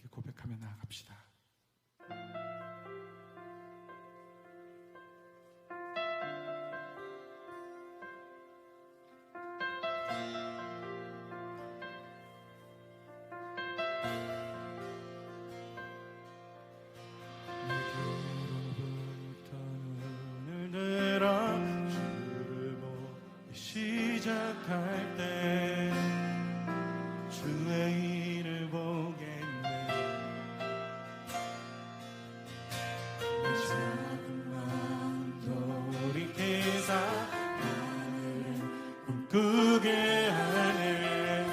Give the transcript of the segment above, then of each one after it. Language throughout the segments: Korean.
고백하며 나아갑시다. 시작할 때 주의 일을 보겠네. 내 작은 마음 돌이켜서 하늘을 꿈꾸게 하네.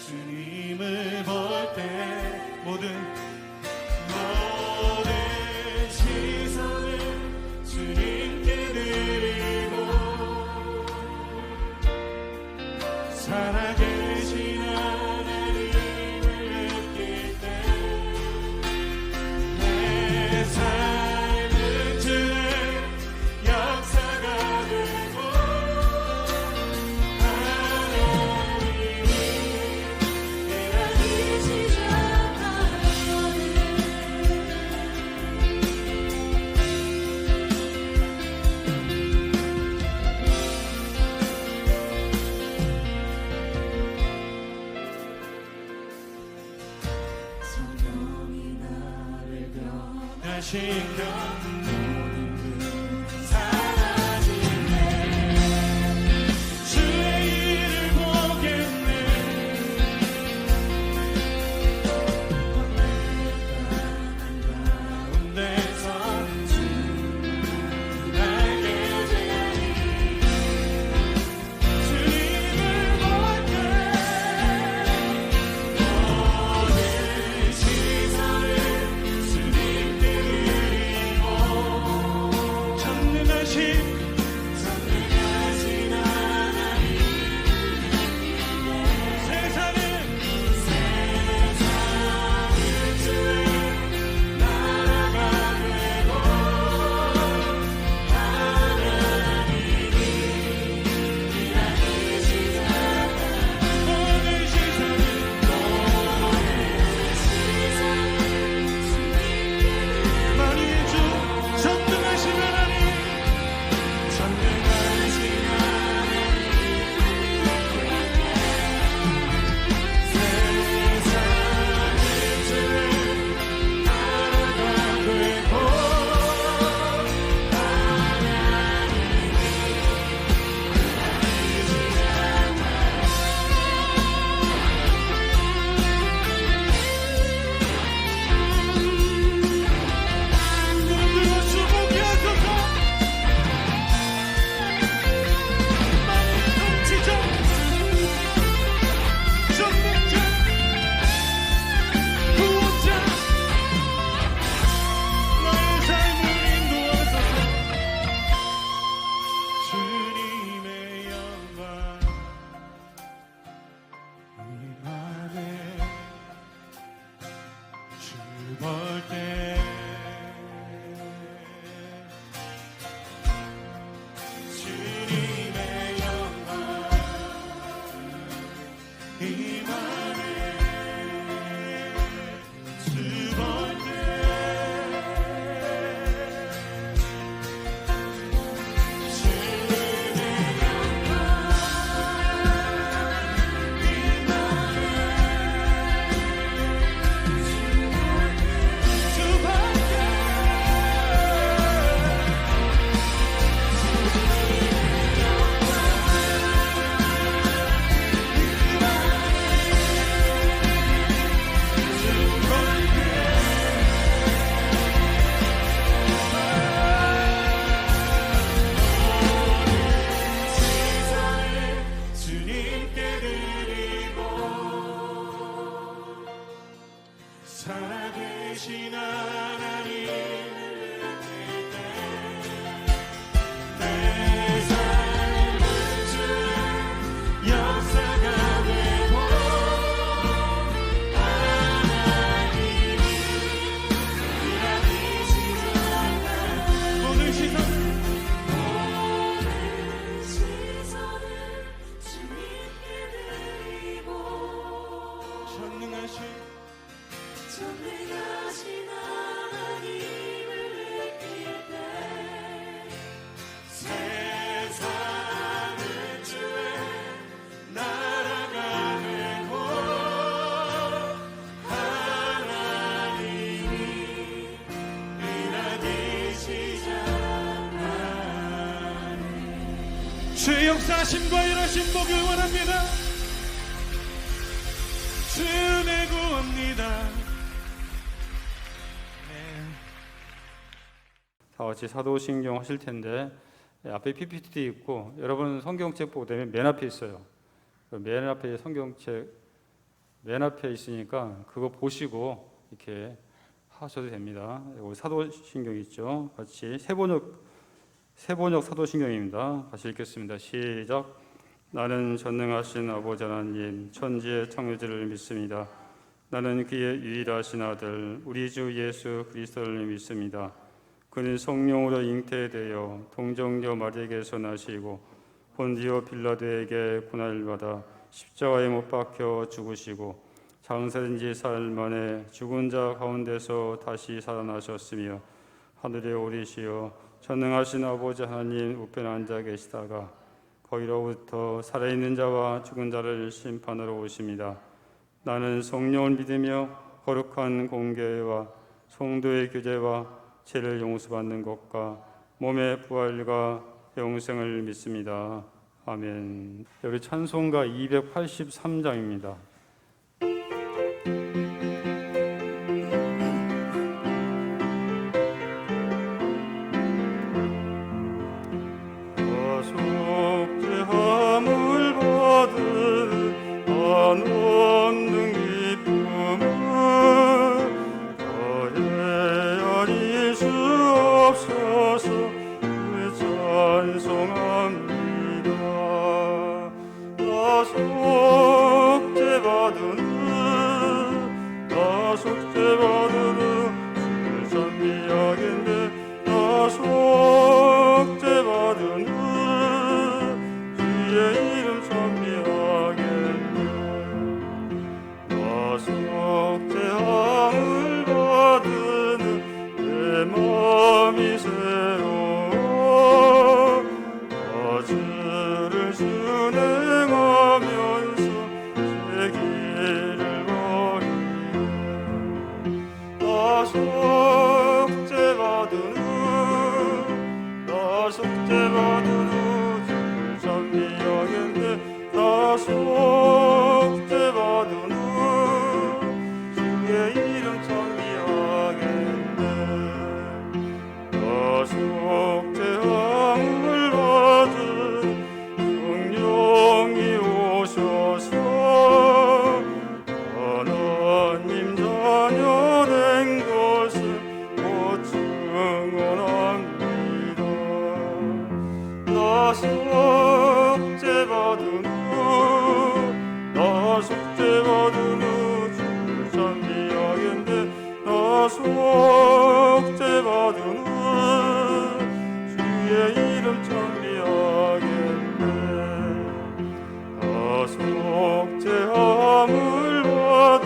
주님을 볼 때 모든 시선을 주님께 드리고 살아계신 하나님을 느낄 때 내 삶은 주의 역사가 되고 하나님이 내가 시작하거든. 성령이 나를 변화시켜 살아계신 하나님을 느낄 때 내 삶은 주의 역사가 되고 하나님이 일하시는 모든 시선을 주님께 드리고 전능하신 주의 역사하심과 일하심 보길 원합니다. 주의 은혜 구합니다. 다 같이 사도신경 하실 텐데 앞에 PPT 있고 여러분 성경책 보게 되면 맨 앞에 있어요. 맨 앞에 성경책 맨 앞에 있으니까 그거 보시고 이렇게 하셔도 됩니다. 여기 사도신경 있죠. 같이 세번역 사도신경입니다. 같이 읽겠습니다. 시작. 나는 전능하신 아버지 하나님 천지의 창조주를 믿습니다. 나는 그의 유일하신 아들 우리 주 예수 그리스도를 믿습니다. 그는 성령으로 잉태되어 동정녀 마리아에게서 나시고 본디오 빌라도에게 고난을 받아 십자가에 못 박혀 죽으시고 장사된 지 사흘 만에 죽은 자 가운데서 다시 살아나셨으며 하늘에 오르시어 전능하신 아버지 하나님 우편에 앉아 계시다가 거기로부터 살아있는 자와 죽은 자를 심판하러 오십니다. 나는 성령을 믿으며 거룩한 공교회와 성도의 교제와 죄를 용서받는 것과 몸의 부활과 영생을 믿습니다. 아멘. 여기 찬송가 283장입니다. 속죄함을 받은 한없는 기쁨은 없어서 찬송합니다. 나 속죄받으는 주를 찬미하겠네. 나 속죄받으는 주의 이름 찬미하겠네. 나 속죄함을 받으는 내 마음이 새로워 주를 순행하면서 제 길을 걸으네. 나 속죄받으는 주를 찬미하겠네. 나 속죄받으는 주의 이름 찬미하겠네. 나 속죄함을 받은 성령이 오셔서 하나님 자녀 된 것을 곧 증언합니다. 나 속죄받으는 주를 찬미하겠네. 나 속죄받으는 주의 이름 찬미하겠네. 나 속죄함을 받은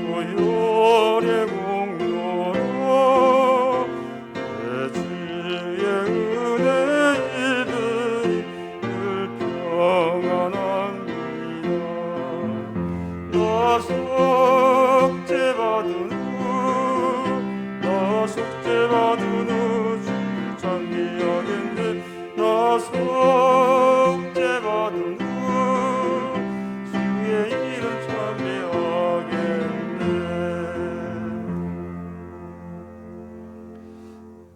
보혈의 공로로 내 주의 은혜 입으니 늘 평안합니다. 나 속죄받으는 주를 찬미하겠네. 나 속죄받으는 주의 이름 찬미하겠네.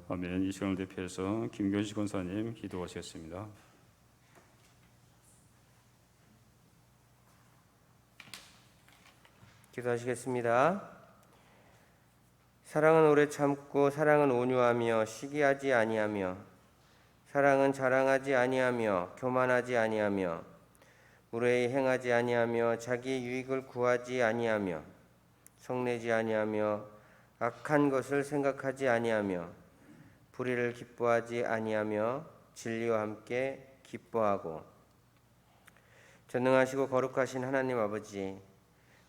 아멘. 이 시간을 대표해서 김견식 권사님 기도하시겠습니다. 기도하시겠습니다. 사랑은 오래 참고 사랑은 온유하며 시기하지 아니하며 사랑은 자랑하지 아니하며 교만하지 아니하며 무례히 행하지 아니하며 자기의 유익을 구하지 아니하며 성내지 아니하며 악한 것을 생각하지 아니하며 불의를 기뻐하지 아니하며 진리와 함께 기뻐하고 전능하시고 거룩하신 하나님 아버지,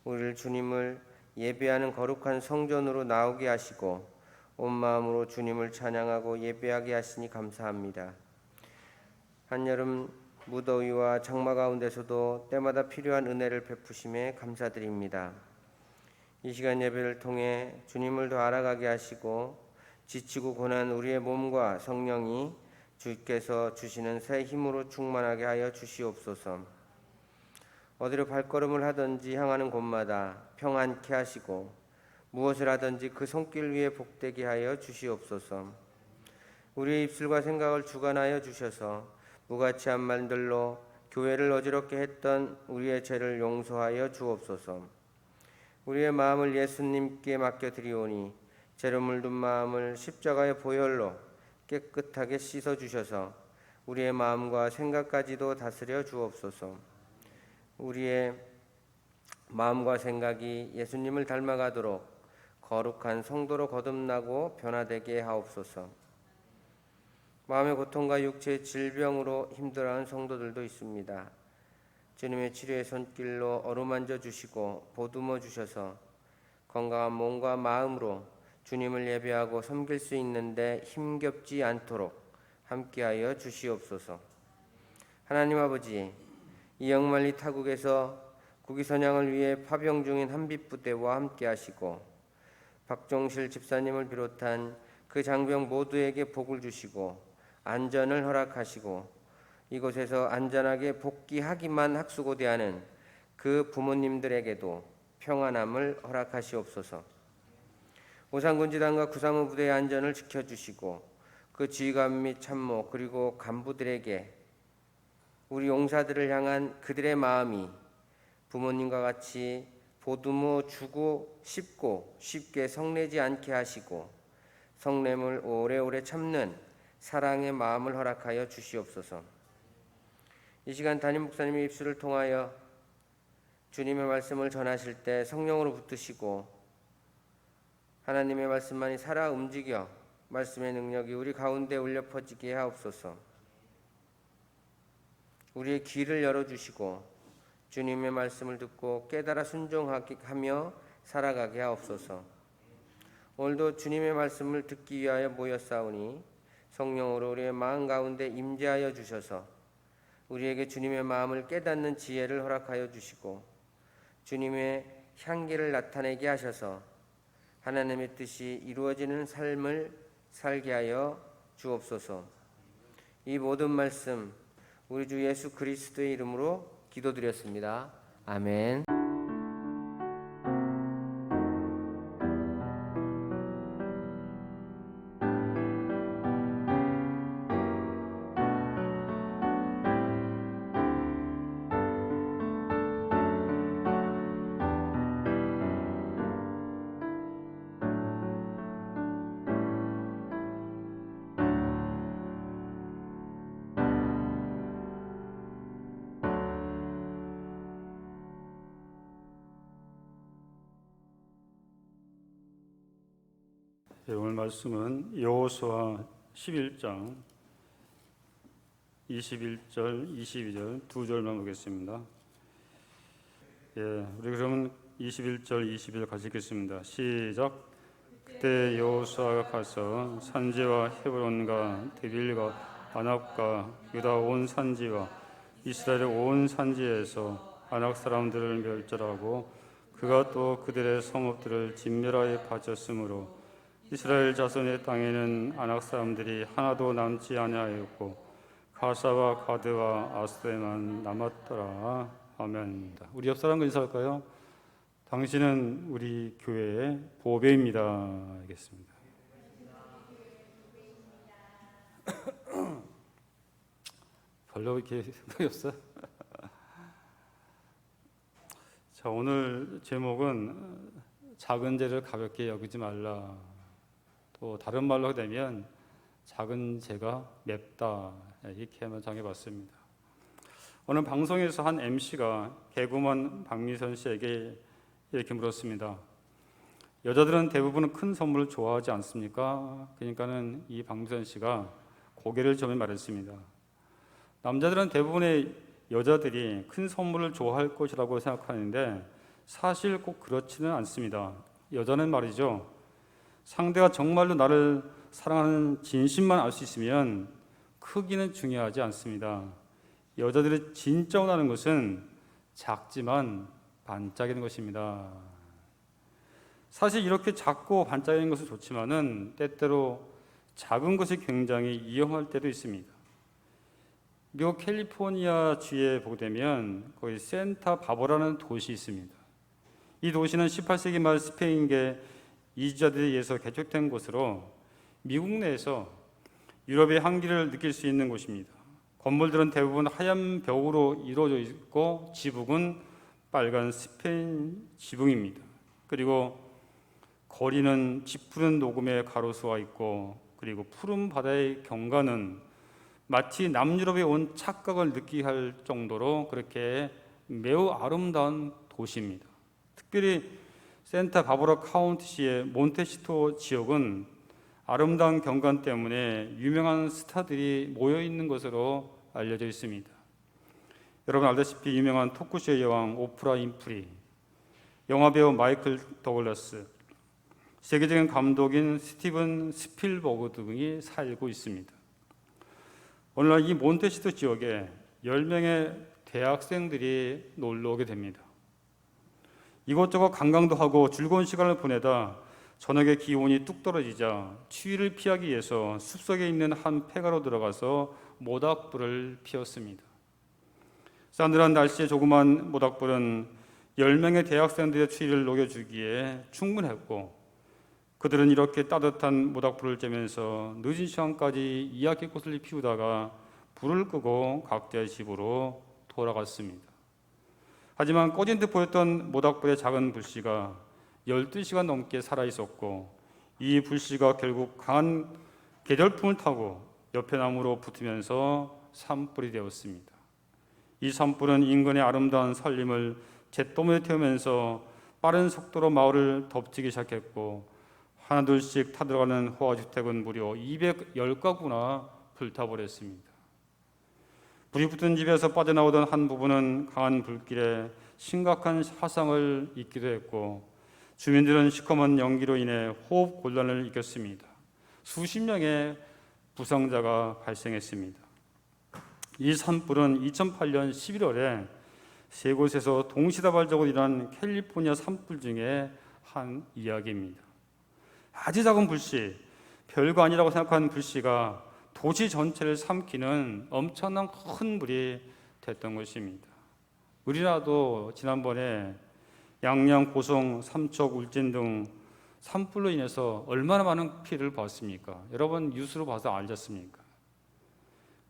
우리를 주님을 예배하는 거룩한 성전으로 나오게 하시고 온 마음으로 주님을 찬양하고 예배하게 하시니 감사합니다. 한여름 무더위와 장마 가운데서도 때마다 필요한 은혜를 베푸심에 감사드립니다. 이 시간 예배를 통해 주님을 더 알아가게 하시고 지치고 고난 우리의 몸과 성령이 주께서 주시는 새 힘으로 충만하게 하여 주시옵소서. 어디로 발걸음을 하든지 향하는 곳마다 평안케 하시고 무엇을 하든지 그 손길 위에 복되게 하여 주시옵소서. 우리의 입술과 생각을 주관하여 주셔서 무가치한 말들로 교회를 어지럽게 했던 우리의 죄를 용서하여 주옵소서. 우리의 마음을 예수님께 맡겨드리오니 죄로 물든 마음을 십자가의 보혈로 깨끗하게 씻어 주셔서 우리의 마음과 생각까지도 다스려 주옵소서. 우리의 마음과 생각이 예수님을 닮아가도록 거룩한 성도로 거듭나고 변화되게 하옵소서. 마음의 고통과 육체의 질병으로 힘들어하는 성도들도 있습니다. 주님의 치료의 손길로 어루만져 주시고 보듬어 주셔서 건강한 몸과 마음으로 주님을 예배하고 섬길 수 있는데 힘겹지 않도록 함께하여 주시옵소서. 하나님 아버지, 이 영만리 타국에서 국위선양을 위해 파병 중인 한빛부대와 함께하시고 박종실 집사님을 비롯한 그 장병 모두에게 복을 주시고 안전을 허락하시고 이곳에서 안전하게 복귀하기만 학수고대하는 그 부모님들에게도 평안함을 허락하시옵소서. 오산군지단과 구상호 부대의 안전을 지켜주시고 그 지휘관 및 참모 그리고 간부들에게 우리 용사들을 향한 그들의 마음이 부모님과 같이 보듬어 주고 싶고 쉽게 성내지 않게 하시고 성냄을 오래오래 참는 사랑의 마음을 허락하여 주시옵소서. 이 시간 담임 목사님의 입술을 통하여 주님의 말씀을 전하실 때 성령으로 붙드시고 하나님의 말씀만이 살아 움직여 말씀의 능력이 우리 가운데 울려 퍼지게 하옵소서. 우리의 귀를 열어주시고 주님의 말씀을 듣고 깨달아 순종하며 살아가게 하옵소서. 오늘도 주님의 말씀을 듣기 위하여 모였사오니 성령으로 우리의 마음 가운데 임재하여 주셔서 우리에게 주님의 마음을 깨닫는 지혜를 허락하여 주시고 주님의 향기를 나타내게 하셔서 하나님의 뜻이 이루어지는 삶을 살게 하여 주옵소서. 이 모든 말씀 우리 주 예수 그리스도의 이름으로 기도드렸습니다. 아멘. 오늘 말씀은 여호수아 11장 21절, 22절 두 절만 보겠습니다. 우리 그러면 21절, 22절 같이 읽겠습니다. 시작. 그때 여호수아가 가서 산지와 헤브론과 데빌과 아납과 유다 온 산지와 이스라엘 온 산지에서 아낙 사람들을 멸절하고 그가 또 그들의 성읍들을 진멸하여 바쳤으므로 이스라엘 자손의 땅에는 아낙 사람들이 하나도 남지 아니하였고 가사와 가드와 아스도에만 남았더라. 아멘. 우리 옆 사람과 인사할까요? 당신은 우리 교회의 보배입니다. 알겠습니다. 별로 이렇게 생각이 없어요. 자, 오늘 제목은 작은 죄를 가볍게 여기지 말라. 또 다른 말로 되면 작은 죄가 맵다, 이렇게 한번 정해봤습니다. 오늘 방송에서 한 MC가 개그우먼 박미선 씨에게 이렇게 물었습니다. 여자들은 대부분 큰 선물을 좋아하지 않습니까? 그러니까는 이 박미선 씨가 고개를 저며 말했습니다. 남자들은 대부분의 여자들이 큰 선물을 좋아할 것이라고 생각하는데 사실 꼭 그렇지는 않습니다. 여자는 말이죠, 상대가 정말로 나를 사랑하는 진심만 알 수 있으면 크기는 중요하지 않습니다. 여자들이 진짜 원하는 것은 작지만 반짝이는 것입니다. 사실 이렇게 작고 반짝이는 것은 좋지만은 때때로 작은 것이 굉장히 이용할 때도 있습니다. 미국 캘리포니아 주에 보게 되면 거기 센타바바라는 도시 있습니다. 이 도시는 18세기 말 스페인계 이주자들에 의해서 개척된 곳으로 미국 내에서 유럽의 향기를 느낄 수 있는 곳입니다. 건물들은 대부분 하얀 벽으로 이루어져 있고 지붕은 빨간 스페인 지붕입니다. 그리고 거리는 짙은 녹음의 가로수가 있고, 그리고 푸른 바다의 경관은 마치 남유럽에 온 착각을 느끼게 할 정도로 그렇게 매우 아름다운 도시입니다. 특별히 센타바바라 카운티시의 몬테시토 지역은 아름다운 경관 때문에 유명한 스타들이 모여 있는 것으로 알려져 있습니다. 여러분 알다시피 유명한 토크쇼의 여왕 오프라 윈프리, 영화배우 마이클 더글라스, 세계적인 감독인 스티븐 스필버그 등이 살고 있습니다. 오늘날 이 몬테시토 지역에 10명의 대학생들이 놀러 오게 됩니다. 이곳저곳 관광도 하고 즐거운 시간을 보내다 저녁에 기온이 뚝 떨어지자 추위를 피하기 위해서 숲속에 있는 한 폐가로 들어가서 모닥불을 피웠습니다. 싸늘한 날씨에 조그만 모닥불은 10명의 대학생들의 추위를 녹여주기에 충분했고, 그들은 이렇게 따뜻한 모닥불을 쬐면서 늦은 시간까지 이야기꽃을 피우다가 불을 끄고 각자의 집으로 돌아갔습니다. 하지만 꺼진 듯 보였던 모닥불의 작은 불씨가 12시간 넘게 살아있었고, 이 불씨가 결국 강한 계절풍을 타고 옆에 나무로 붙으면서 산불이 되었습니다. 이 산불은 인근의 아름다운 산림을 잿더미에 태우면서 빠른 속도로 마을을 덮치기 시작했고, 하나둘씩 타들어가는 호화주택은 무려 210가구나 불타버렸습니다. 불이 붙은 집에서 빠져나오던 한 부부는 강한 불길에 심각한 화상을 입기도 했고, 주민들은 시커먼 연기로 인해 호흡 곤란을 겪었습니다. 수십 명의 부상자가 발생했습니다. 이 산불은 2008년 11월에 세 곳에서 동시다발적으로 일어난 캘리포니아 산불 중에 한 이야기입니다. 아주 작은 불씨, 별거 아니라고 생각한 불씨가 도시 전체를 삼키는 엄청난 큰 불이 됐던 것입니다. 우리나라도 지난번에 양양, 고성, 삼척, 울진 등 산불로 인해서 얼마나 많은 피해를 봤습니까? 여러분 뉴스로 봐서 알셨습니까?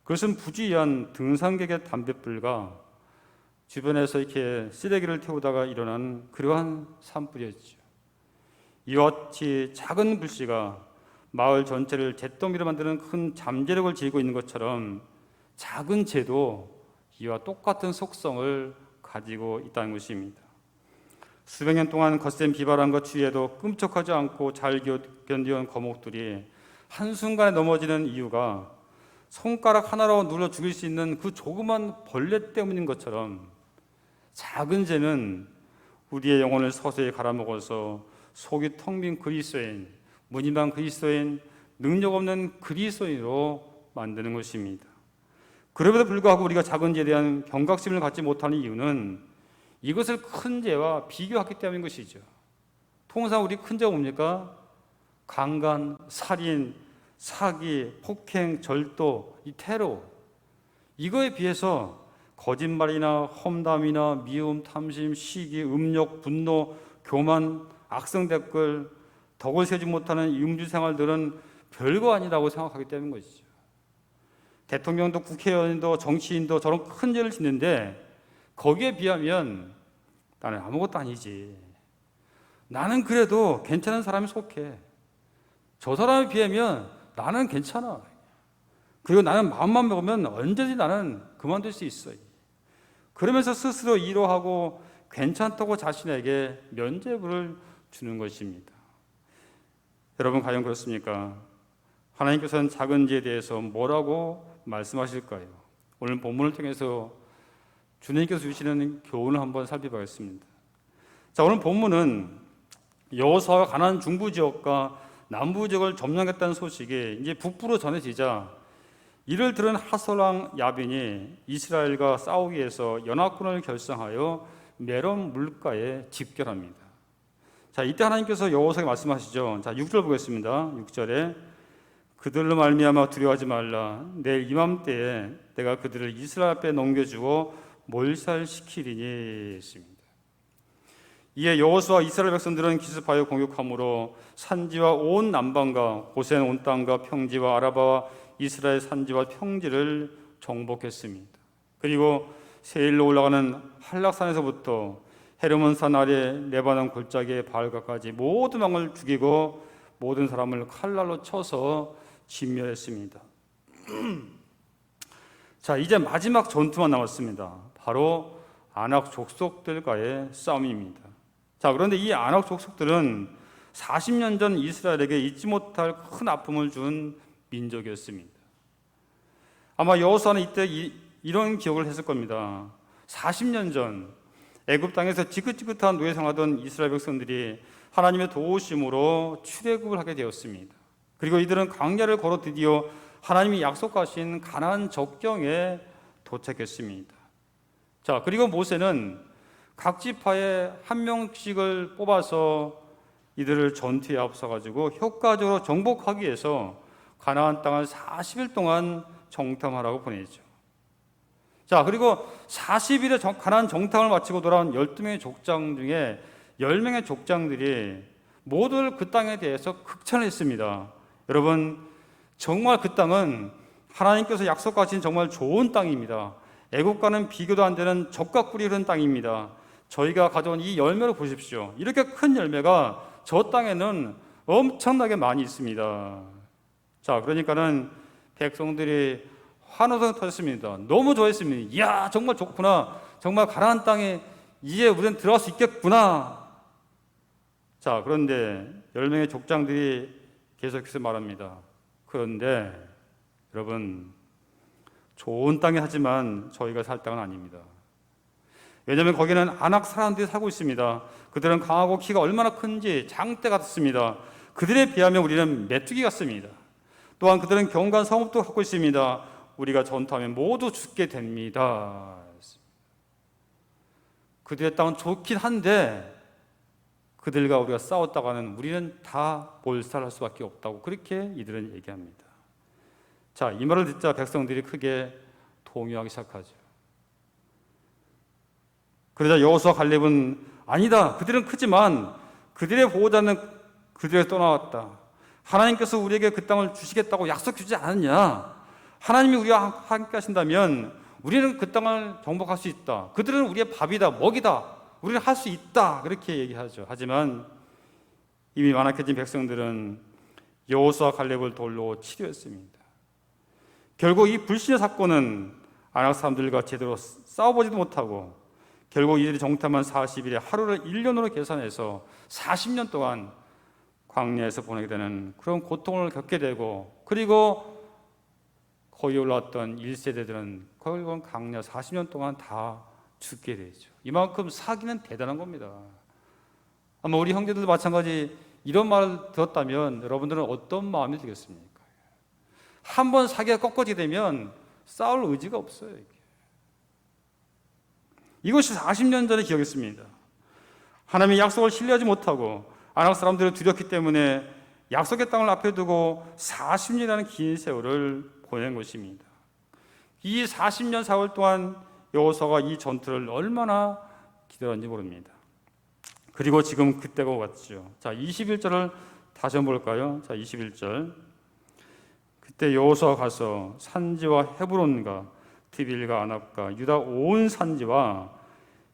그것은 부주의한 등산객의 담뱃불과 주변에서 이렇게 쓰레기를 태우다가 일어난 그러한 산불이었죠. 이와 같이 작은 불씨가 마을 전체를 잿더미로 만드는 큰 잠재력을 지니고 있는 것처럼 작은 죄도 이와 똑같은 속성을 가지고 있다는 것입니다. 수백 년 동안 거센 비바람과 추위에도 끔찍하지 않고 잘 견디온 거목들이 한순간에 넘어지는 이유가 손가락 하나로 눌러 죽일 수 있는 그 조그만 벌레 때문인 것처럼 작은 죄는 우리의 영혼을 서서히 갈아먹어서 속이 텅 빈 그리스도인, 무늬만 그리스도인, 능력 없는 그리스도인으로 만드는 것입니다. 그럼에도 불구하고 우리가 작은 죄에 대한 경각심을 갖지 못하는 이유는 이것을 큰 죄와 비교하기 때문인 것이죠. 통상 우리 큰 죄가 뭡니까? 강간, 살인, 사기, 폭행, 절도, 이 테러, 이거에 비해서 거짓말이나 험담이나 미움, 탐심, 시기, 음욕, 분노, 교만, 악성 댓글, 덕을 세지 못하는 음주 생활들은 별거 아니라고 생각하기 때문인 것이죠. 대통령도 국회의원도 정치인도 저런 큰 죄를 짓는데 거기에 비하면 나는 아무것도 아니지. 나는 그래도 괜찮은 사람에 속해. 저 사람에 비하면 나는 괜찮아. 그리고 나는 마음만 먹으면 언제든지 나는 그만둘 수 있어. 그러면서 스스로 위로하고 괜찮다고 자신에게 면죄부를 주는 것입니다. 여러분 과연 그렇습니까? 하나님께서는 작은 죄에 대해서 뭐라고 말씀하실까요? 오늘 본문을 통해서 주님께서 주시는 교훈을 한번 살펴보겠습니다. 자, 오늘 본문은 여호수아가 가나안 중부 지역과 남부 지역을 점령했다는 소식이 이제 북부로 전해지자 이를 들은 하솔왕 야빈이 이스라엘과 싸우기 위해서 연합군을 결성하여 메론 물가에 집결합니다. 자, 이때 하나님께서 여호수아에게 말씀하시죠. 자, 6절 보겠습니다. 6절에 그들로 말미암아 두려워하지 말라. 내일 이맘때에 내가 그들을 이스라엘 앞에 넘겨주고 몰살시키리니 했습니다. 이에 여호수아 이스라엘 백성들은 기습하여 공격함으로 산지와 온 남방과 고센 온 땅과 평지와 아라바와 이스라엘 산지와 평지를 정복했습니다. 그리고 세일로 올라가는 한락산에서부터 헤르몬산 아래 레바논 골짜기의 바알가까지 모든 왕을 죽이고 모든 사람을 칼날로 쳐서 진멸했습니다. 자, 이제 마지막 전투만 남았습니다. 바로 아낙 족속들과의 싸움입니다. 자, 그런데 이 아낙 족속들은 40년 전 이스라엘에게 잊지 못할 큰 아픔을 준 민족이었습니다. 아마 여호수아는 이때 이런 기억을 했을 겁니다. 40년 전 애굽 땅에서 지긋지긋한 노예 생활하던 이스라엘 백성들이 하나님의 도우심으로 출애굽을 하게 되었습니다. 그리고 이들은 광야를 걸어 드디어 하나님이 약속하신 가나안 적경에 도착했습니다. 자, 그리고 모세는 각 지파에 한 명씩을 뽑아서 이들을 전투에 앞서가지고 효과적으로 정복하기 위해서 가나안 땅을 40일 동안 정탐하라고 보내죠. 자, 그리고 40일의 가나안 정탐을 마치고 돌아온 12명의 족장 중에 10명의 족장들이 모두 그 땅에 대해서 극찬을 했습니다. 여러분, 정말 그 땅은 하나님께서 약속하신 정말 좋은 땅입니다. 애국과는 비교도 안 되는 젖과 꿀이 흐르는 땅입니다. 저희가 가져온 이 열매를 보십시오. 이렇게 큰 열매가 저 땅에는 엄청나게 많이 있습니다. 자, 그러니까는 백성들이 환호성 터졌습니다. 너무 좋아했습니다. 이야, 정말 좋구나. 정말 가나안 땅에 이제 우리는 들어갈 수 있겠구나. 자, 그런데 10명의 족장들이 계속해서 말합니다. 그런데 여러분, 좋은 땅이 하지만 저희가 살 땅은 아닙니다. 왜냐하면 거기는 아낙 사람들이 살고 있습니다. 그들은 강하고 키가 얼마나 큰지 장대 같습니다. 그들에 비하면 우리는 메뚜기 같습니다. 또한 그들은 견고한 성읍도 갖고 있습니다. 우리가 전투하면 모두 죽게 됩니다. 그들의 땅은 좋긴 한데 그들과 우리가 싸웠다가는 우리는 다 몰살할 수밖에 없다고 그렇게 이들은 얘기합니다. 자, 이 말을 듣자 백성들이 크게 동요하기 시작하죠. 그러자 여호수아 갈렙은 아니다. 그들은 크지만 그들의 보호자는 그들에게 떠나왔다. 하나님께서 우리에게 그 땅을 주시겠다고 약속해 주지 않았냐? 하나님이 우리와 함께 하신다면 우리는 그 땅을 정복할 수 있다. 그들은 우리의 밥이다, 먹이다. 우리는 할 수 있다. 그렇게 얘기하죠. 하지만 이미 완악해진 백성들은 여호수아 갈렙을 돌로 치료했습니다. 결국 이 불신의 사건은 아낙 사람들과 제대로 싸워보지도 못하고 결국 이들이 정탐한 40일에 하루를 1년으로 계산해서 40년 동안 광야에서 보내게 되는 그런 고통을 겪게 되고, 그리고 거기 올라왔던 1세대들은 결국은 광야 40년 동안 다 죽게 되죠. 이만큼 사기는 대단한 겁니다. 아마 우리 형제들도 마찬가지 이런 말을 들었다면 여러분들은 어떤 마음이 들겠습니까? 한번 사기가 꺾어지게 되면 싸울 의지가 없어요. 이것이 40년 전의 기억이었습니다. 하나님의 약속을 신뢰하지 못하고 아낙 사람들을 두렵기 때문에 약속의 땅을 앞에 두고 40년이라는 긴 세월을 보낸 것입니다. 이 40년 4월 동안 여호수아가 이 전투를 얼마나 기다렸는지 모릅니다. 그리고 지금 그때가 왔죠. 자, 21절을 다시 한번 볼까요? 자, 21절. 그때 여호수아가 가서 산지와 헤브론과 디빌과 아낙과 유다 온 산지와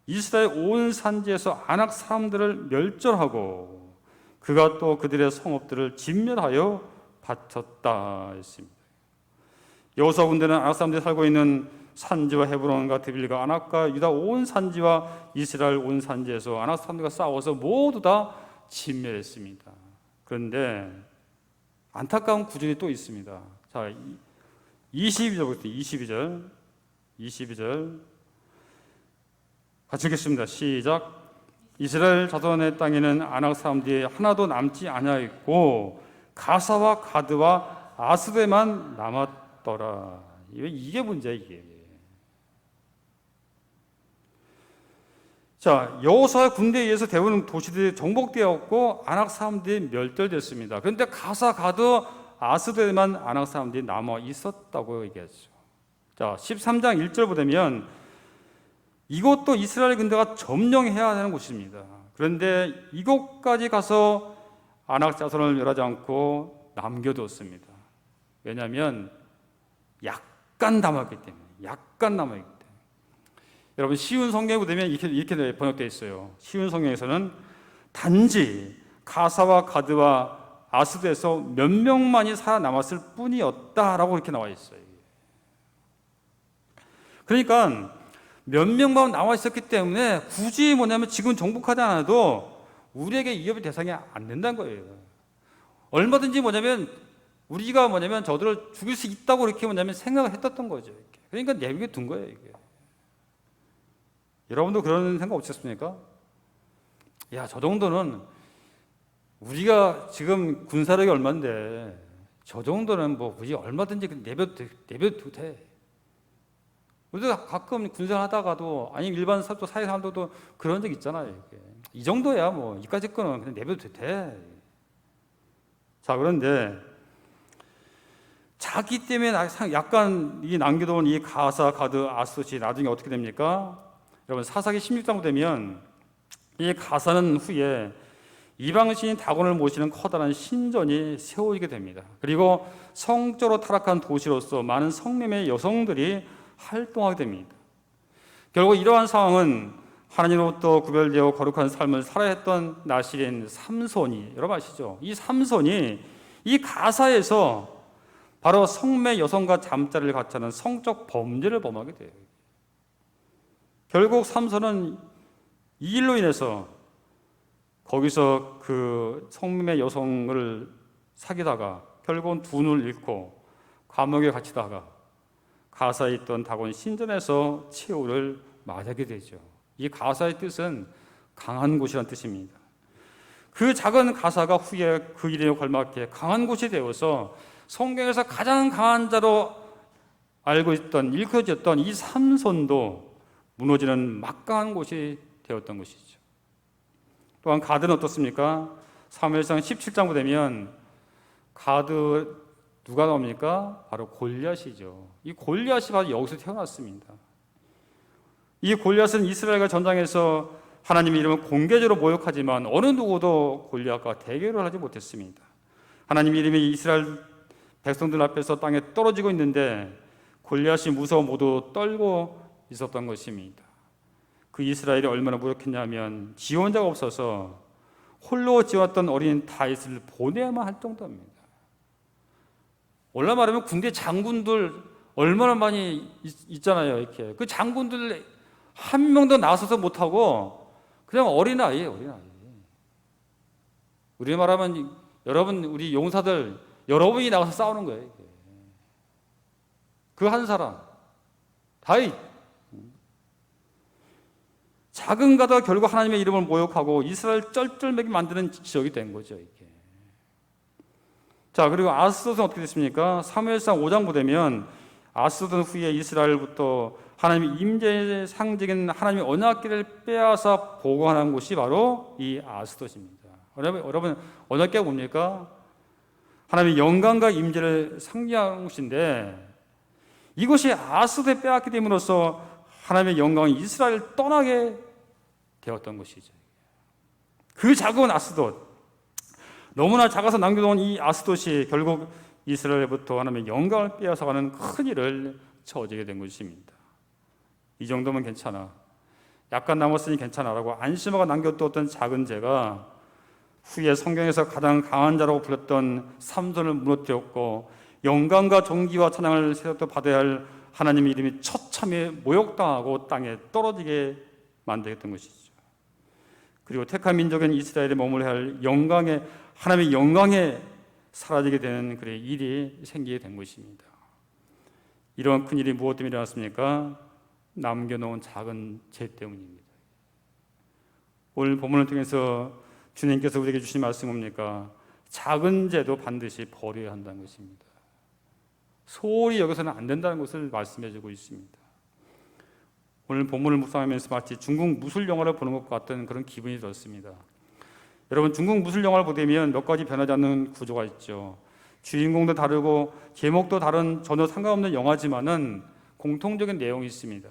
이스라엘 온 산지에서 아낙 사람들을 멸절하고 그가 또 그들의 성읍들을 진멸하여 바쳤다 했습니다. 여호수아 군대는 아낙 사람들이 살고 있는 산지와 헤브론과 디빌과 아낙과 유다 온 산지와 이스라엘 온 산지에서 아낙 사람들과 싸워서 모두 다 진멸했습니다. 그런데 안타까운 구절이 또 있습니다. 자, 22절부터 22절 같이 읽겠습니다. 시작. 이스라엘 자손의 땅에는 아낙 사람들이 하나도 남지 아니하였고 가사와 가드와 아스베만 남았더라. 이게 문제야, 이게. 자, 여호수아의 군대에 의해서 대부분 도시들이 정복되었고 아낙 사람들이 멸절됐습니다. 그런데 가사, 가드, 아스도에만 아낙 사람들이 남아 있었다고 얘기하죠. 자, 13장 1절 보면 이곳도 이스라엘 군대가 점령해야 하는 곳입니다. 그런데 이곳까지 가서 아낙 자손을 멸하지 않고 남겨두었습니다. 왜냐하면 약간 남았기 때문에. 여러분, 쉬운 성경에 보면 이렇게 번역되어 있어요. 쉬운 성경에서는 단지 가사와 가드와 아스도에서 몇 명만이 살아남았을 뿐이었다라고 이렇게 나와 있어요. 그러니까 몇 명만 남아 있었기 때문에 굳이 지금 정복하지 않아도 우리에게 위협의 대상이 안 된다는 거예요. 얼마든지 우리가 저들을 죽일 수 있다고 이렇게 생각을 했었던 거죠. 그러니까 내비게 둔 거예요, 이게. 여러분도 그런 생각 없으셨습니까? 야, 저 정도는 우리가 지금 군사력이 얼마인데 저 정도는 우리 얼마든지 내버려도 돼. 우리도 가끔 군생활 하다가도 아니면 일반 사회 사람들도 그런 적 있잖아요. 이게. 이 정도야 이까짓 거는 그냥 내버려도 돼. 자, 그런데 자기 때문에 약간 남겨놓은 이 가사, 가드, 아스돗이 나중에 어떻게 됩니까? 여러분, 사사기 16장 되면 이 가사는 후에 이방신인 다곤을 모시는 커다란 신전이 세워지게 됩니다. 그리고 성적으로 타락한 도시로서 많은 성매매 여성들이 활동하게 됩니다. 결국 이러한 상황은 하나님으로부터 구별되어 거룩한 삶을 살아야 했던 나실인 삼손이, 여러분 아시죠? 이 삼손이 이 가사에서 바로 성매 여성과 잠자리를 같이 하는 성적 범죄를 범하게 돼요. 결국 삼손은 이 일로 인해서 거기서 그 성매 여성을 사귀다가 결국은 두 눈을 잃고 감옥에 갇히다가 가사에 있던 다곤 신전에서 최후를 맞이하게 되죠. 이 가사의 뜻은 강한 곳이라는 뜻입니다. 그 작은 가사가 후에 그 이름에 걸맞게 강한 곳이 되어서 성경에서 가장 강한 자로 일컬어졌던 이 삼손도 무너지는 막강한 곳이 되었던 것이죠. 또한 가드는 어떻습니까? 사무엘상 17장 보면 가드 누가 나옵니까? 바로 골리앗이죠. 이 골리앗이 바로 여기서 태어났습니다. 이 골리앗은 이스라엘과 전장에서 하나님의 이름을 공개적으로 모욕하지만 어느 누구도 골리앗과 대결을 하지 못했습니다. 하나님의 이름이 이스라엘 백성들 앞에서 땅에 떨어지고 있는데 골리앗이 무서워 모두 떨고 있었던 것입니다. 그 이스라엘이 얼마나 무력했냐면 지원자가 없어서 홀로 지었던 어린 다윗을 보내야만 할 정도입니다. 원래 말하면 군대 장군들 얼마나 많이 있잖아요. 이렇게 그 장군들 한 명도 나서서 못하고 그냥 어린아이예요. 어린아이. 우리 말하면 여러분, 우리 용사들 여러분이 나가서 싸우는 거예요. 그 한 사람 다윗. 작은 가다가 결국 하나님의 이름을 모욕하고 이스라엘 쩔쩔매게 만드는 지역이 된 거죠. 이게. 자, 그리고 아스돗은 어떻게 됐습니까? 사무엘상 5장 보면 아스돗은 후에 이스라엘부터 하나님의 임재의 상징인 하나님의 언약궤를 빼앗아 보관한 곳이 바로 이 아스돗입니다. 여러분 언약궤가 뭡니까? 하나님의 영광과 임재를 상징하는 곳인데 이것이 아스돗에 빼앗게 됨으로써 하나님의 영광이 이스라엘을 떠나게 되었던 것이죠. 그 작은 아스돗, 너무나 작아서 남겨놓은 이 아스돗이 결국 이스라엘부터 하나님의 영광을 빼앗아가는 큰 일을 저지게 된 것입니다. 이 정도면 괜찮아, 약간 남았으니 괜찮아라고 안심하고 남겨두었던 작은 죄가 후에 성경에서 가장 강한 자라고 불렸던 삼손을 무너뜨렸고 영광과 존귀와 찬양을 세웠다 받아야 할 하나님의 이름이 처참히 모욕당하고 땅에 떨어지게 만들었던 것이죠. 그리고 택한 민족인 이스라엘에 머물러야 할 하나님의 영광에 사라지게 되는 그런 일이 생기게 된 것입니다. 이러한 큰 일이 무엇 때문에 일어났습니까? 남겨놓은 작은 죄 때문입니다. 오늘 본문을 통해서 주님께서 우리에게 주신 말씀은 뭡니까? 작은 죄도 반드시 버려야 한다는 것입니다. 소홀히 여기서는 안 된다는 것을 말씀해주고 있습니다. 오늘 본문을 묵상하면서 마치 중국 무술 영화를 보는 것 같은 그런 기분이 들었습니다. 여러분, 중국 무술 영화를 보면 몇 가지 변하지 않는 구조가 있죠. 주인공도 다르고 제목도 다른 전혀 상관없는 영화지만은 공통적인 내용이 있습니다.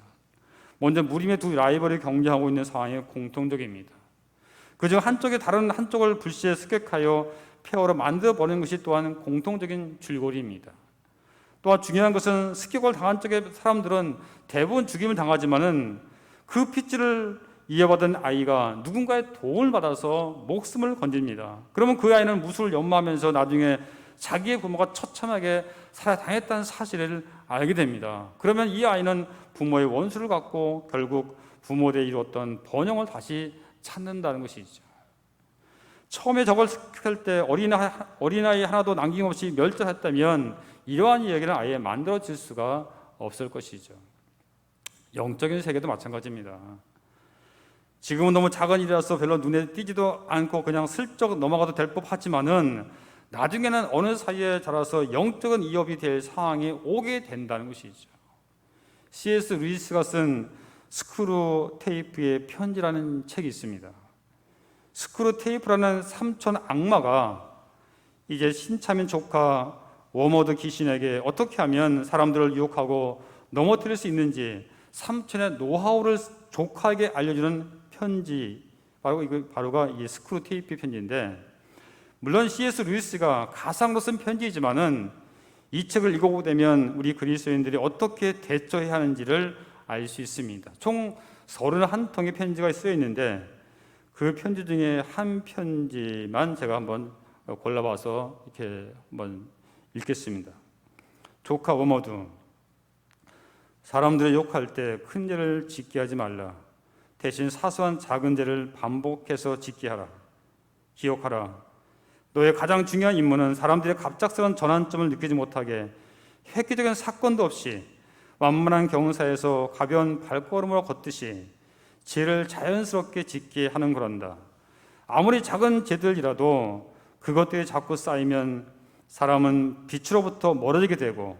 먼저 무림의 두 라이벌이 경쟁하고 있는 상황이 공통적입니다. 그중 한쪽이 다른 한쪽을 불시에 습격하여 폐허로 만들어버리는 것이 또한 공통적인 줄거리입니다. 또한 중요한 것은 습격을 당한 쪽의 사람들은 대부분 죽임을 당하지만은 그 핏줄을 이어받은 아이가 누군가의 도움을 받아서 목숨을 건집니다. 그러면 그 아이는 무술을 연마하면서 나중에 자기의 부모가 처참하게 살해당했다는 사실을 알게 됩니다. 그러면 이 아이는 부모의 원수를 갖고 결국 부모들이 이루었던 번영을 다시 찾는다는 것이죠. 처음에 저걸 습격할 때 어린아이 하나도 남김없이 멸절했다면 이러한 이야기는 아예 만들어질 수가 없을 것이죠. 영적인 세계도 마찬가지입니다. 지금은 너무 작은 일이라서 별로 눈에 띄지도 않고 그냥 슬쩍 넘어가도 될 법하지만은 나중에는 어느 사이에 자라서 영적인 위협이 될 상황이 오게 된다는 것이죠. C.S. 루이스가 쓴 스크루 테이프의 편지라는 책이 있습니다. 스크루 테이프라는 삼촌 악마가 이제 신차민 조카 워머드 귀신에게 어떻게 하면 사람들을 유혹하고 넘어뜨릴 수 있는지 삼촌의 노하우를 조카에게 알려주는 편지, 바로가 이 스크루 테이프 편지인데, 물론 C.S. 루이스가 가상으로 쓴 편지이지만은 이 책을 읽어보게 되면 우리 그리스도인들이 어떻게 대처해야 하는지를 알 수 있습니다. 총 31통의 편지가 쓰여 있는데 그 편지 중에 한 편지만 제가 한번 골라봐서 이렇게 한번 읽겠습니다. 조카 워머드, 사람들의 욕할 때 큰 죄를 짓게 하지 말라. 대신 사소한 작은 죄를 반복해서 짓게 하라. 기억하라. 너의 가장 중요한 임무는 사람들의 갑작스러운 전환점을 느끼지 못하게 획기적인 사건도 없이 완만한 경사에서 가벼운 발걸음으로 걷듯이 죄를 자연스럽게 짓게 하는 거란다. 아무리 작은 죄들이라도 그것들이 자꾸 쌓이면 사람은 빛으로부터 멀어지게 되고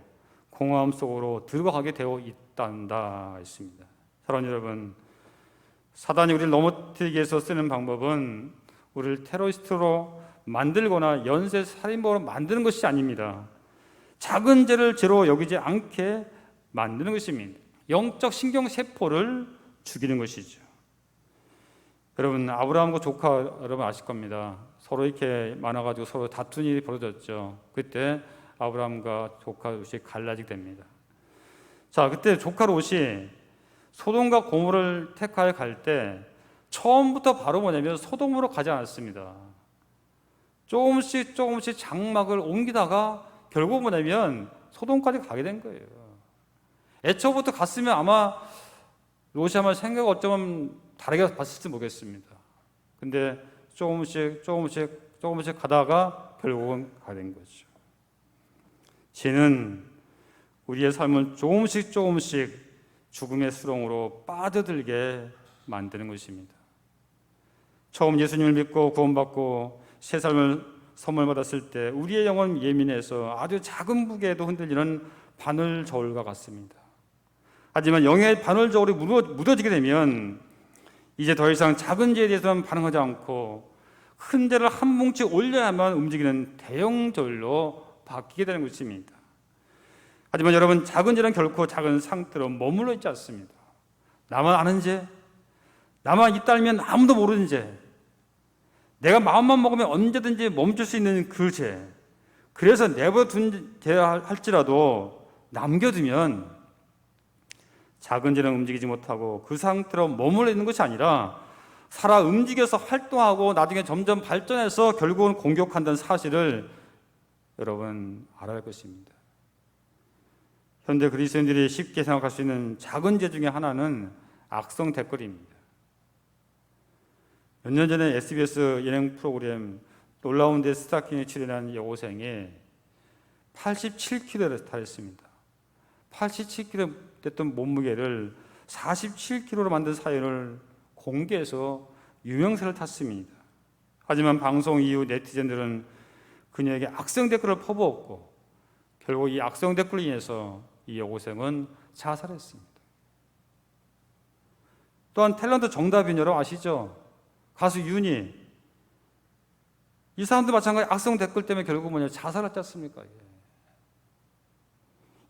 공허함 속으로 들어가게 되어 있단다 했습니다. 사랑하는 여러분, 사단이 우리를 넘어뜨리기 위해서 쓰는 방법은 우리를 테러리스트로 만들거나 연쇄 살인범으로 만드는 것이 아닙니다. 작은 죄를 죄로 여기지 않게 만드는 것입니다. 영적 신경세포를 죽이는 것이죠. 여러분, 아브라함과 조카 여러분 아실 겁니다. 서로 이렇게 많아가지고 서로 다툰 일이 벌어졌죠. 그때 아브라함과 조카 롯이 갈라지게 됩니다. 자, 그때 조카 롯이 소돔과 고모를 택하여 갈 때 처음부터 바로 뭐냐면 소돔으로 가지 않았습니다. 조금씩 장막을 옮기다가 결국 뭐냐면 소돔까지 가게 된 거예요. 애초부터 갔으면 아마 롯이 아마 생각 어쩌면 다르게 봤을지 모르겠습니다. 근데 조금씩 가다가 결국은 가게 된 거죠. 죄는 우리의 삶을 조금씩 죽음의 수렁으로 빠져들게 만드는 것입니다. 처음 예수님을 믿고 구원받고 새 삶을 선물 받았을 때 우리의 영혼 예민해서 아주 작은 무게에도 흔들리는 바늘 저울과 같습니다. 하지만 영의 바늘 저울이 묻어지게 되면 이제 더 이상 작은 죄에 대해서는 반응하지 않고 큰 죄를 한 뭉치 올려야만 움직이는 대형 저울로 바뀌게 되는 것입니다. 하지만 여러분, 작은 죄는 결코 작은 상태로 머물러 있지 않습니다. 나만 아는 죄, 나만 입 달면 아무도 모르는 죄, 내가 마음만 먹으면 언제든지 멈출 수 있는 그 죄, 그래서 내버려둔 죄 할지라도 남겨두면 작은 죄는 움직이지 못하고 그 상태로 머물러 있는 것이 아니라 살아 움직여서 활동하고 나중에 점점 발전해서 결국은 공격한다는 사실을 여러분 알아야 할 것입니다. 현대 그리스도인들이 쉽게 생각할 수 있는 작은 죄 중에 하나는 악성 댓글입니다. 몇 년 전에 SBS 예능 프로그램 놀라운 데 스타킹에 출연한 여고생이 87kg에 달했습니다. 87kg 됐던 몸무게를 47kg로 만든 사연을 공개해서 유명세를 탔습니다. 하지만 방송 이후 네티즌들은 그녀에게 악성 댓글을 퍼부었고 결국 이 악성 댓글로 인해서 이 여고생은 자살했습니다. 또한 탤런트 정다빈 여러분 아시죠? 가수 윤희 이 사람도 마찬가지 악성 댓글 때문에 결국 뭐냐 자살하지 않습니까?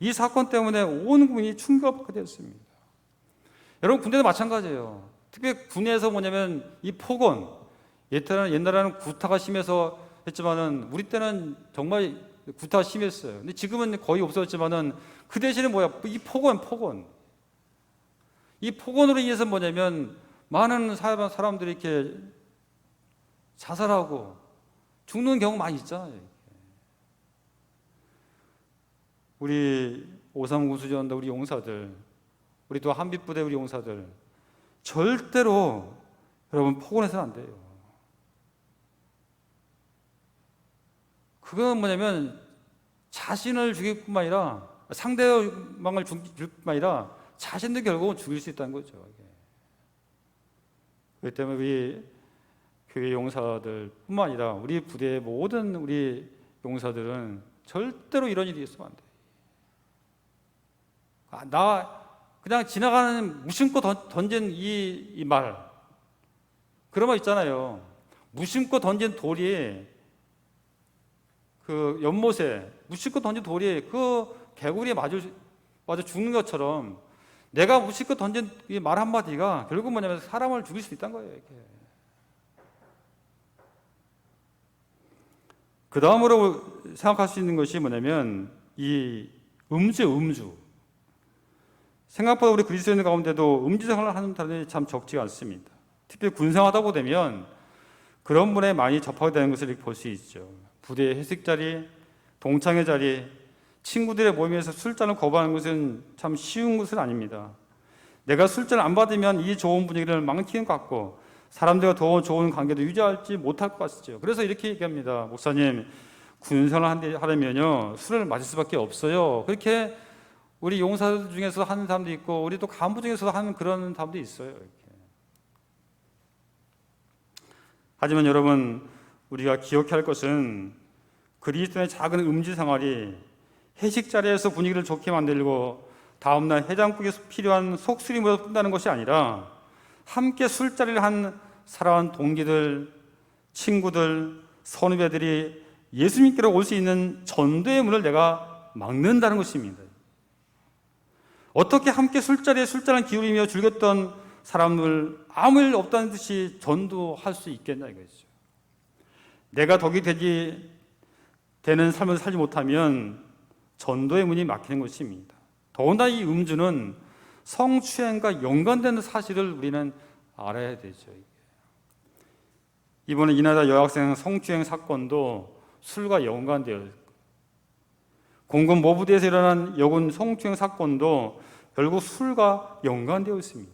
이 사건 때문에 온 국민이 충격받게 되었습니다. 여러분 군대도 마찬가지예요. 특히 군에서 뭐냐면 이 폭언, 옛날에는 구타가 심해서 했지만은 우리 때는 정말 구타가 심했어요. 근데 지금은 거의 없어졌지만은 그 대신에 뭐야 이 폭언. 이 폭언으로 인해서 뭐냐면 많은 사람들이 이렇게 자살하고 죽는 경우 많이 있잖아요. 우리 5.3 수련대 우리 용사들, 우리 또 한빛부대 우리 용사들 절대로 여러분 폭언해서는 안 돼요. 그건 뭐냐면 자신을 죽일 뿐만 아니라 상대방을 죽일 뿐만 아니라 자신도 결국은 죽일 수 있다는 거죠. 그렇기 때문에 우리 교회 용사들 뿐만 아니라 우리 부대의 모든 우리 용사들은 절대로 이런 일이 있으면 안 돼요. 나 그냥 지나가는 무심코 던진 이 말, 그런 말 있잖아요. 무심코 던진 돌이 그 연못에 무심코 던진 돌이 그 개구리에 맞아 죽는 것처럼 내가 무심코 던진 이 말 한마디가 결국 뭐냐면 사람을 죽일 수 있다는 거예요. 이렇게. 그 다음으로 생각할 수 있는 것이 뭐냐면 이 음주. 생각보다 우리 그리스도인 가운데도 음주 생활을 하는 사람들이 참 적지가 않습니다. 특히 군생하다 보면 그런 분에 많이 접하게 되는 것을 이렇게 볼 수 있죠. 부대의 회식 자리, 동창회 자리, 친구들의 모임에서 술잔을 거부하는 것은 참 쉬운 것은 아닙니다. 내가 술잔을 안 받으면 이 좋은 분위기를 망치는 것 같고 사람들과 더 좋은 관계도 유지하지 못할 것 같죠. 그래서 이렇게 얘기합니다. 목사님, 군생활을 하려면요 술을 마실 수밖에 없어요. 그렇게 우리 용사들 중에서 하는 사람도 있고 우리 또 간부 중에서도 하는 그런 사람도 있어요. 이렇게. 하지만 여러분 우리가 기억해야 할 것은 그리스도의 작은 음주 생활이 회식 자리에서 분위기를 좋게 만들고 다음날 해장국에 필요한 속술이 모여서 끝나는 것이 아니라 함께 술자리를 한 사랑하는 동기들, 친구들, 선후배들이 예수님께로 올 수 있는 전도의 문을 내가 막는다는 것입니다. 어떻게 함께 술자리에 술잔을 기울이며 즐겼던 사람을 아무 일 없다는 듯이 전도할 수 있겠냐 이거죠. 내가 덕이 되는 삶을 살지 못하면 전도의 문이 막히는 것입니다. 더군다나 이 음주는 성추행과 연관되는 사실을 우리는 알아야 되죠. 이번에 이나다 여학생 성추행 사건도 술과 연관되어 있고 공군 모부대에서 일어난 여군 성추행 사건도 결국 술과 연관되어 있습니다.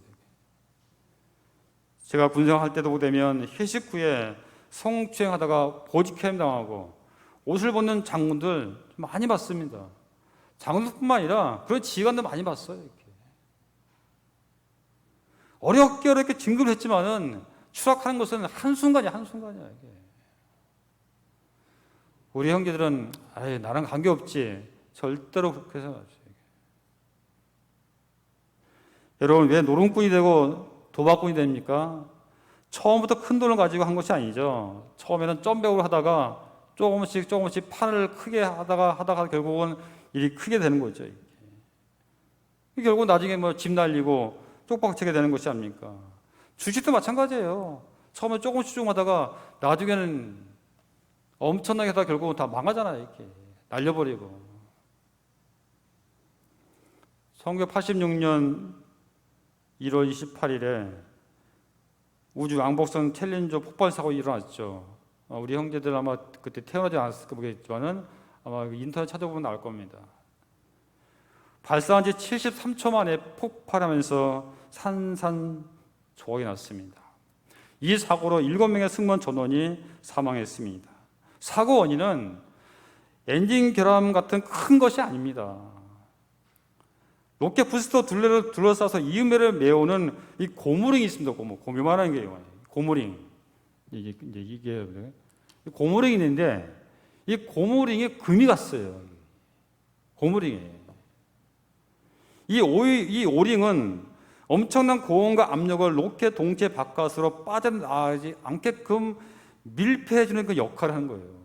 제가 군생활할 때도 보면 회식 후에 성추행하다가 보직해임 당하고 옷을 벗는 장군들 많이 봤습니다. 장군뿐만 아니라 그런 지휘관도 많이 봤어요. 이렇게. 어렵게 진급을 했지만은 추락하는 것은 한순간이야. 이게. 우리 형제들은 나랑 관계없지. 절대로 그렇게 생각하죠. 여러분 왜 노름꾼이 되고 도박꾼이 됩니까? 처음부터 큰 돈을 가지고 한 것이 아니죠. 처음에는 점백으로 하다가 조금씩 판을 크게 하다가 결국은 일이 크게 되는 거죠. 결국 나중에 뭐 집 날리고 쪽박치게 되는 것이 아닙니까? 주식도 마찬가지예요. 처음에 조금씩 하다가 나중에는 엄청나게 하다가 결국은 다 망하잖아요. 이렇게 날려버리고. 1986년 1월 28일에 우주 왕복선 챌린저 폭발 사고 일어났죠. 우리 형제들 아마 그때 태어나지 않았을까 모르겠지만은 아마 인터넷 찾아보면 나올 겁니다. 발사한 지 73초 만에 폭발하면서 산산조각이 났습니다. 이 사고로 7명의 승무원 전원이 사망했습니다. 사고 원인은 엔진 결함 같은 큰 것이 아닙니다. 로켓 부스터 둘레를 둘러싸서 이음매를 메우는 이 고무링이 있습니다. 고무만한 게요. 고무링. 이게 고무링이 있는데 이 고무링에 금이 갔어요. 고무링에. 이 오링은 엄청난 고온과 압력을 로켓 동체 바깥으로 빠져나가지 않게끔 밀폐해 주는 그 역할을 하는 거예요.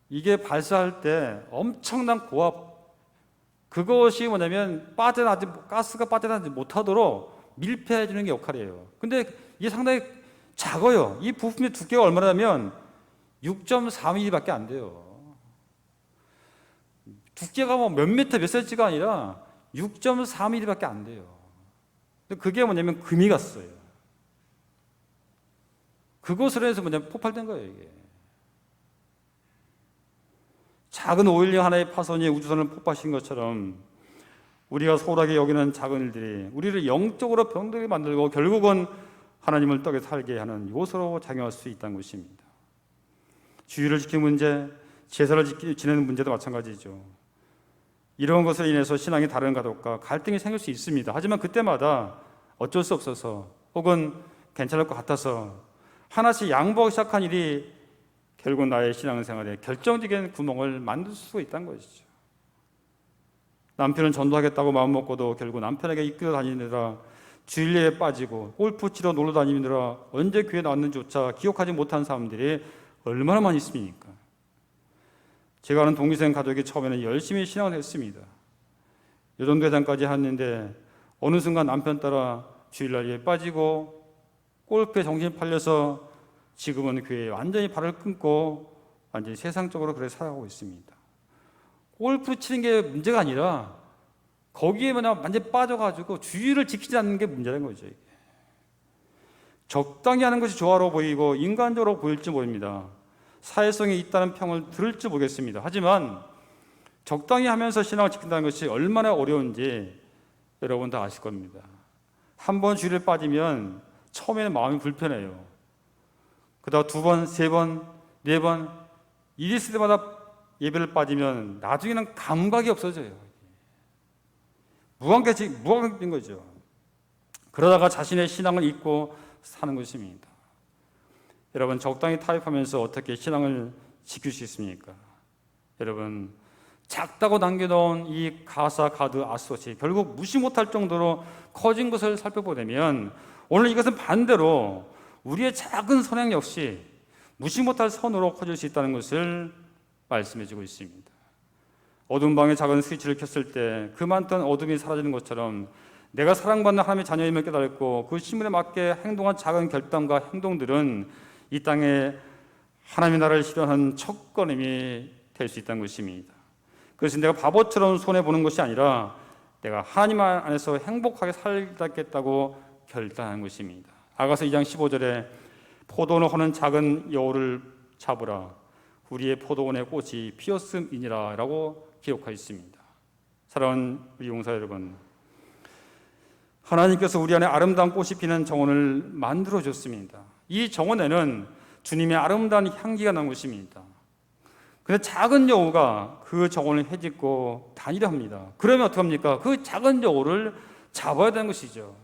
이게 발사할 때 엄청난 고압, 그것이 뭐냐면 가스가 빠져나지 못하도록 밀폐해 주는 게 역할이에요. 근데 이게 상당히 작아요. 이 부품의 두께가 얼마냐면 6.4mm밖에 안 돼요. 두께가 뭐 몇 미터 몇 센치가 아니라 6.4mm밖에 안 돼요. 근데 그게 뭐냐면 금이 갔어요. 그것으로 해서 뭐냐면 폭발된 거예요, 이게. 작은 오일링 하나의 파손이 우주선을 폭파시킨 것처럼 우리가 소홀하게 여기는 작은 일들이 우리를 영적으로 병들게 만들고 결국은 하나님을 떡에 살게 하는 요소로 작용할 수 있다는 것입니다. 주의를 지키는 문제, 제사를 지내는 문제도 마찬가지죠. 이런 것으로 인해서 신앙이 다른 가족과 갈등이 생길 수 있습니다. 하지만 그때마다 어쩔 수 없어서 혹은 괜찮을 것 같아서 하나씩 양보하기 시작한 일이 결국 나의 신앙생활에 결정적인 구멍을 만들 수 있다는 것이죠. 남편은 전도하겠다고 마음먹고도 결국 남편에게 이끌어 다니느라 주일예에 빠지고 골프 치러 놀러 다니느라 언제 교회 나왔는지조차 기억하지 못한 사람들이 얼마나 많이 있습니까? 제가 아는 동기생 가족이 처음에는 열심히 신앙을 했습니다. 여전도회장까지 했는데 어느 순간 남편 따라 주일날 예에 빠지고 골프에 정신이 팔려서 지금은 교회에 완전히 발을 끊고 완전히 세상적으로 그렇게 살아가고 있습니다. 골프 치는 게 문제가 아니라 거기에 완전히 빠져가지고 주의를 지키지 않는 게 문제라는 거죠. 이게. 적당히 하는 것이 조화로워 보이고 인간적으로 보일지 모릅니다. 사회성이 있다는 평을 들을지 모르겠습니다. 하지만 적당히 하면서 신앙을 지킨다는 것이 얼마나 어려운지 여러분 다 아실 겁니다. 한 번 주의를 빠지면 처음에는 마음이 불편해요. 그러다 두 번, 세 번, 네 번 일이 있을 때마다 예배를 빠지면 나중에는 감각이 없어져요. 무감각인 거죠. 그러다가 자신의 신앙을 잊고 사는 것입니다. 여러분, 적당히 타협하면서 어떻게 신앙을 지킬 수 있습니까? 여러분, 작다고 남겨놓은 이 가사, 가드, 아소시 결국 무시 못할 정도로 커진 것을 살펴보면 오늘 이것은 반대로 우리의 작은 선행 역시 무시 못할 선으로 커질 수 있다는 것을 말씀해주고 있습니다. 어두운 방에 작은 스위치를 켰을 때 그 많던 어둠이 사라지는 것처럼 내가 사랑받는 하나님의 자녀임을 깨닫고 그 신분에 맞게 행동한 작은 결단과 행동들은 이 땅에 하나님의 나라를 실현하는 첫걸음이 될 수 있다는 것입니다. 그래서 내가 바보처럼 손해보는 것이 아니라 내가 하나님 안에서 행복하게 살겠다고 결단한 것입니다. 아가서 2장 15절에 포도원을 허는 작은 여우를 잡으라 우리의 포도원의 꽃이 피었음이니라 라고 기록하여 있습니다. 사랑하는 우리 용사 여러분, 하나님께서 우리 안에 아름다운 꽃이 피는 정원을 만들어줬습니다. 이 정원에는 주님의 아름다운 향기가 난 것입니다. 그런데 작은 여우가 그 정원을 헤집고 다니려 합니다. 그러면 어떡합니까? 그 작은 여우를 잡아야 되는 것이죠.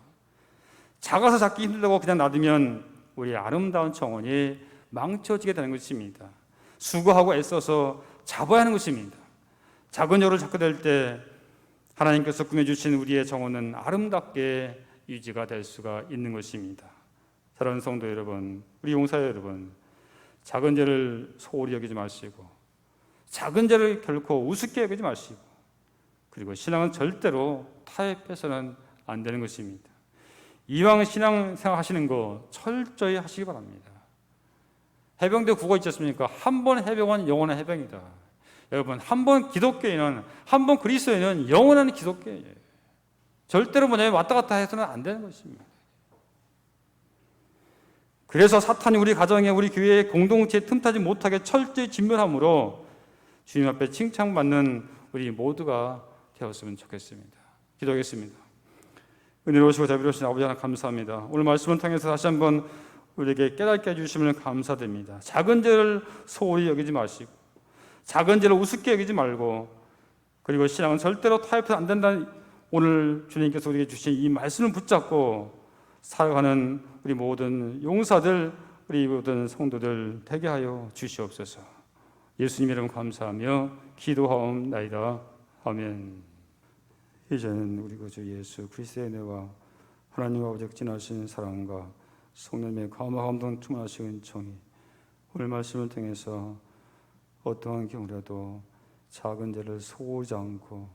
작아서 잡기 힘들다고 그냥 놔두면 우리 아름다운 정원이 망쳐지게 되는 것입니다. 수고하고 애써서 잡아야 하는 것입니다. 작은 여우를 잡게 될 때 하나님께서 꾸며주신 우리의 정원은 아름답게 유지가 될 수가 있는 것입니다. 사랑하는 성도 여러분, 우리 용사 여러분, 작은 죄를 소홀히 여기지 마시고 작은 죄를 결코 우습게 여기지 마시고 그리고 신앙은 절대로 타협해서는 안 되는 것입니다. 이왕 신앙생활 하시는 거 철저히 하시기 바랍니다. 해병대 국어 있지 않습니까? 한 번 해병은 영원한 해병이다. 여러분, 한 번 기독교인은, 한 번 그리스도인은 영원한 기독교인이에요. 절대로 뭐냐면 왔다 갔다 해서는 안 되는 것입니다. 그래서 사탄이 우리 가정에, 우리 교회의 공동체에 틈타지 못하게 철저히 진멸함으로 주님 앞에 칭찬받는 우리 모두가 되었으면 좋겠습니다. 기도하겠습니다. 은혜로우시고 자비로우신 아버지 하나님 감사합니다. 오늘 말씀을 통해서 다시 한번 우리에게 깨닫게 해주심을 감사드립니다. 작은 죄를 소홀히 여기지 마시고 작은 죄를 우습게 여기지 말고 그리고 신앙은 절대로 타협해서 안 된다는 오늘 주님께서 우리에게 주신 이 말씀을 붙잡고 살아가는 우리 모든 용사들, 우리 모든 성도들 되게 하여 주시옵소서. 예수님 이름 감사하며 기도하옵나이다. 아멘. 이제는 우리 구주 예수 그리스도의 은혜와 하나님 아버지의 진하신 사랑과 성령의 감화 감동 충만하시고 은총이 오늘 말씀을 통해서 어떠한 경우라도 작은 죄를 소홀지 않고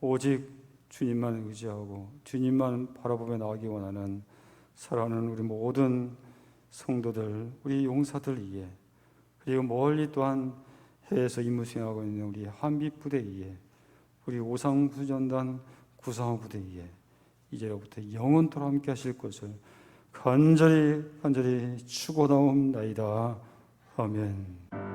오직 주님만 의지하고 주님만 바라보며 나가기 원하는 사랑하는 우리 모든 성도들, 우리 용사들 이에, 그리고 멀리 또한 해에서 임무 수행하고 있는 우리 한빛부대 이에, 우리 오상훈련단 구상부대 이에 이제로부터 영원토록 함께 하실 것을 간절히 축원하옵나이다. 아멘.